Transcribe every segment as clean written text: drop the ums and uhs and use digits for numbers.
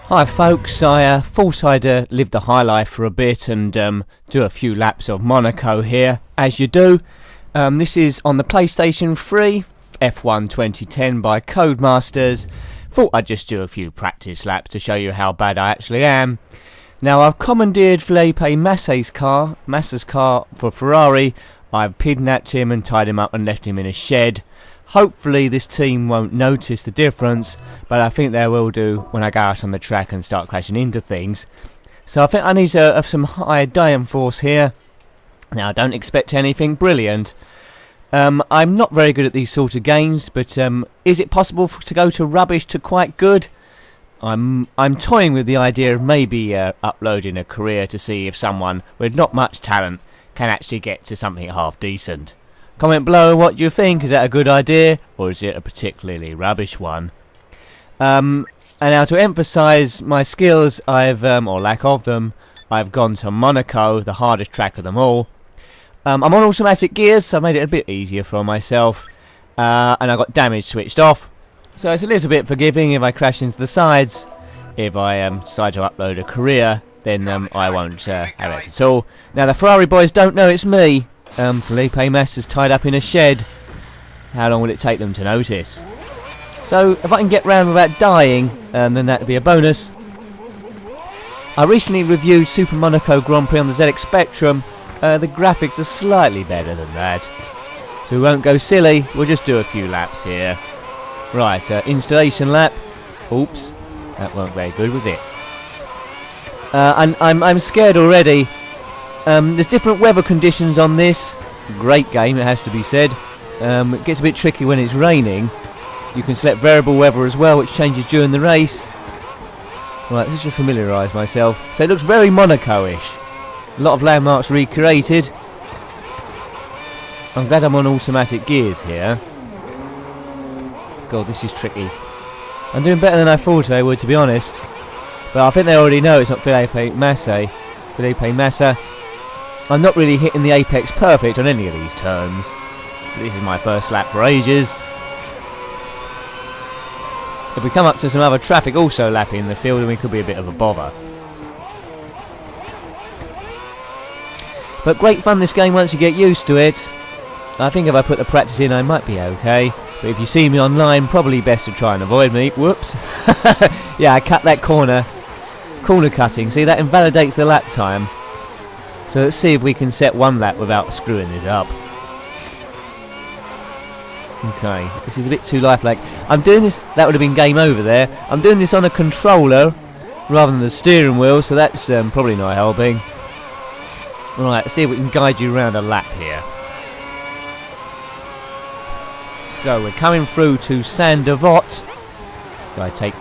Hi folks, I thought I'd live the high life for a bit and do a few laps of Monaco here, as you do. This is on the PlayStation 3, F1 2010 by CodeMasters. Thought I'd just do a few practice laps to show you how bad I actually am. Now I've commandeered Felipe Massa's car for Ferrari. I've kidnapped him and tied him up and left him in a shed. Hopefully this team won't notice the difference, but I think they will do when I go out on the track and start crashing into things. So I think I need to have some higher downforce here. Now I don't expect anything brilliant. I'm not very good at these sort of games, but is it possible to go to rubbish to quite good? I'm toying with the idea of maybe uploading a career to see if someone with not much talent can actually get to something half decent. Comment below what you think. Is that a good idea, or is it a particularly rubbish one? And now to emphasise my skills, or lack of them, I've gone to Monaco, the hardest track of them all. I'm on automatic gears, so I made it a bit easier for myself, and I got damage switched off, so it's a little bit forgiving if I crash into the sides. If I decide to upload a career, then I won't have it at all. Now the Ferrari boys don't know it's me. Felipe Massa's tied up in a shed. How long will it take them to notice? So if I can get round without dying, then that'd be a bonus. I recently reviewed Super Monaco Grand Prix on the ZX Spectrum. The graphics are slightly better than that, so we won't go silly. We'll just do a few laps here. Right, installation lap. Oops, that weren't very good, was it? And I'm scared already. There's different weather conditions on this. Great game, it has to be said. It gets a bit tricky when it's raining. You can select variable weather as well, which changes during the race. Right, let's just familiarise myself. So it looks very Monaco-ish. A lot of landmarks recreated. I'm glad I'm on automatic gears here. God, this is tricky. I'm doing better than I thought I would, to be honest. But I think they already know it's not Felipe Massa. I'm not really hitting the apex perfect on any of these turns. This is my first lap for ages. If we come up to some other traffic also lapping the field, then we could be a bit of a bother. But great fun this game once you get used to it. I think if I put the practice in I might be okay. But if you see me online, probably best to try and avoid me. Whoops. Yeah, I cut that corner. Corner cutting. See, that invalidates the lap time. So let's see if we can set one lap without screwing it up. Okay, this is a bit too lifelike. I'm doing this, that would have been game over there. I'm doing this on a controller rather than the steering wheel, so that's probably not helping. Right, let's see if we can guide you around a lap here. So we're coming through to Saint-Devote. I take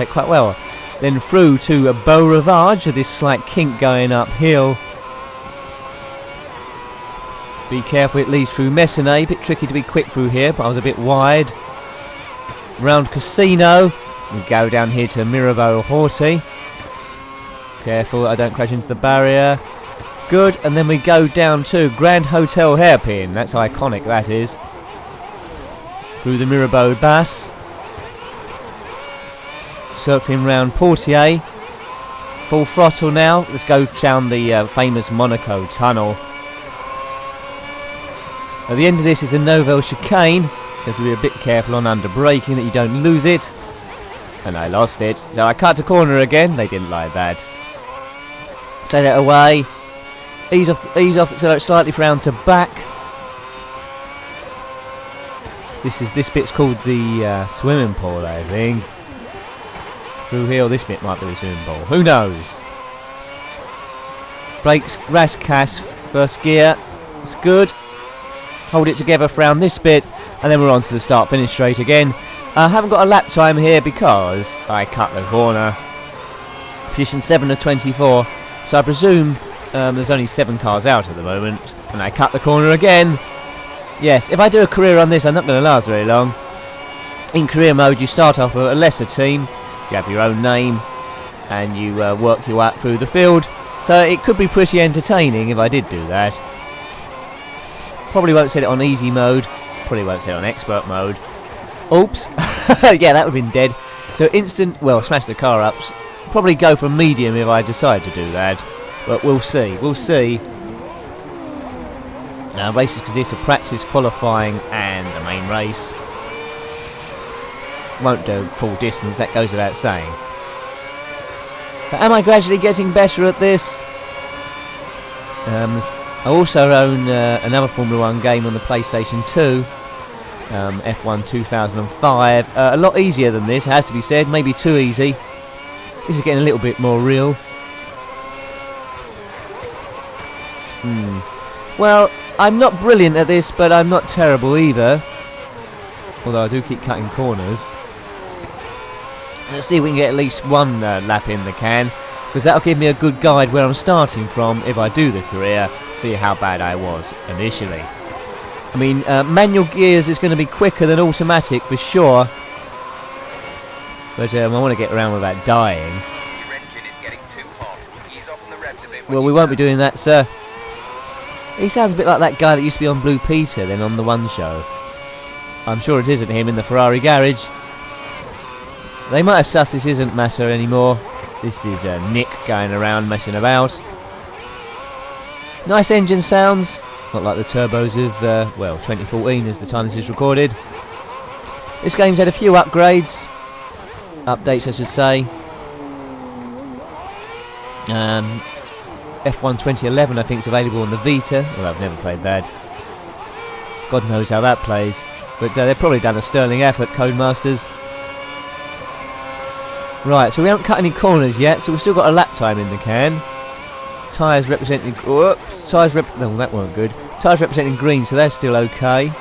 quite well. Then through to Beau Rivage, this slight kink going uphill. Be careful, it leads through Messonnier. A bit tricky to be quick through here, but I was a bit wide. Round Casino. We go down here to Mirabeau Horty. Careful I don't crash into the barrier. Good, and then we go down to Grand Hotel Hairpin. That's iconic, that is. Through the Mirabeau Basse. Circling round Portier. Full throttle now. Let's go down the famous Monaco tunnel. At the end of this is a Nouvelle chicane. You have to be a bit careful on under braking that you don't lose it. And I lost it. So I cut a corner again. They didn't like that. Set it away. Ease off the slightly round to back. This bit's called the swimming pool, I think. Through here, this bit might be the swimming pool. Who knows? Brakes, Rascas, first gear. It's good. Hold it together around this bit, and then we're on to the start-finish straight again. I haven't got a lap time here because I cut the corner. Position 7 of 24, so I presume there's only 7 cars out at the moment. And I cut the corner again. Yes, if I do a career on this, I'm not going to last very long. In career mode, you start off with a lesser team. You have your own name, and you work your way up through the field. So it could be pretty entertaining if I did do that. Probably won't set it on easy mode. Probably won't set it on expert mode. Oops. Yeah, that would have been dead. So instant, well, smash the car up. probably go for medium if I decide to do that. But we'll see. We'll see. Races consist of practice, qualifying, and the main race. Won't do full distance, that goes without saying. But am I gradually getting better at this? I also own another Formula 1 game on the PlayStation 2. F1 2005. A lot easier than this, it has to be said. Maybe too easy. This is getting a little bit more real. Well, I'm not brilliant at this, but I'm not terrible either. Although I do keep cutting corners. Let's see if we can get at least one lap in the can, because that'll give me a good guide where I'm starting from if I do the career, see how bad I was initially. I mean, manual gears is going to be quicker than automatic for sure, but I want to get around without dying. Your engine is getting too hot. Ease off on the revs a bit. Well, we won't be doing that, sir. He sounds a bit like that guy that used to be on Blue Peter, then on the One Show. I'm sure it isn't him in the Ferrari garage. They might have sussed this isn't Massa anymore. This is Nick going around messing about. Nice engine sounds. Not like the turbos of, well, 2014 is the time this is recorded. This game's had a few upgrades. Updates, I should say. F1 2011 I think is available on the Vita. Well, I've never played that. God knows how that plays. But they've probably done a sterling effort, CodeMasters. Right, so we haven't cut any corners yet, so we've still got a lap time in the can. Tyres representing... Whoops! No, that weren't good. Tyres representing green, so they're still okay.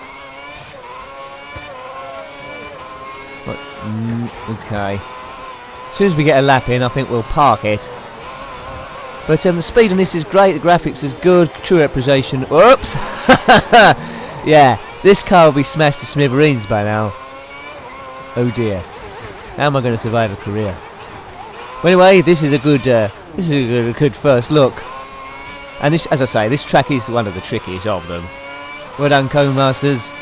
Okay. As soon as we get a lap in, I think we'll park it. But the speed on this is great, the graphics is good, true representation. Whoops! Yeah, this car will be smashed to smithereens by now. Oh dear. How am I going to survive a career? Well, anyway, this is a good first look. And this, as I say, this track is one of the trickiest of them. Well done, CodeMasters.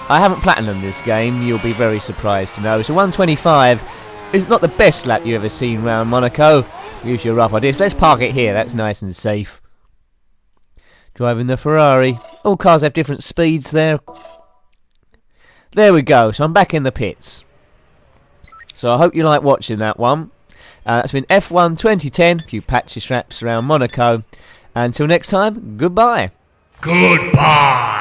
I haven't platinumed this game, you'll be very surprised to know. So 125 is not the best lap you've ever seen round Monaco. Gives you a rough idea. So let's park it here, that's nice and safe. Driving the Ferrari. All cars have different speeds there. There we go, so I'm back in the pits. So I hope you like watching that one. That's been F1 2010, a few patchy straps around Monaco. Until next time, goodbye. Goodbye.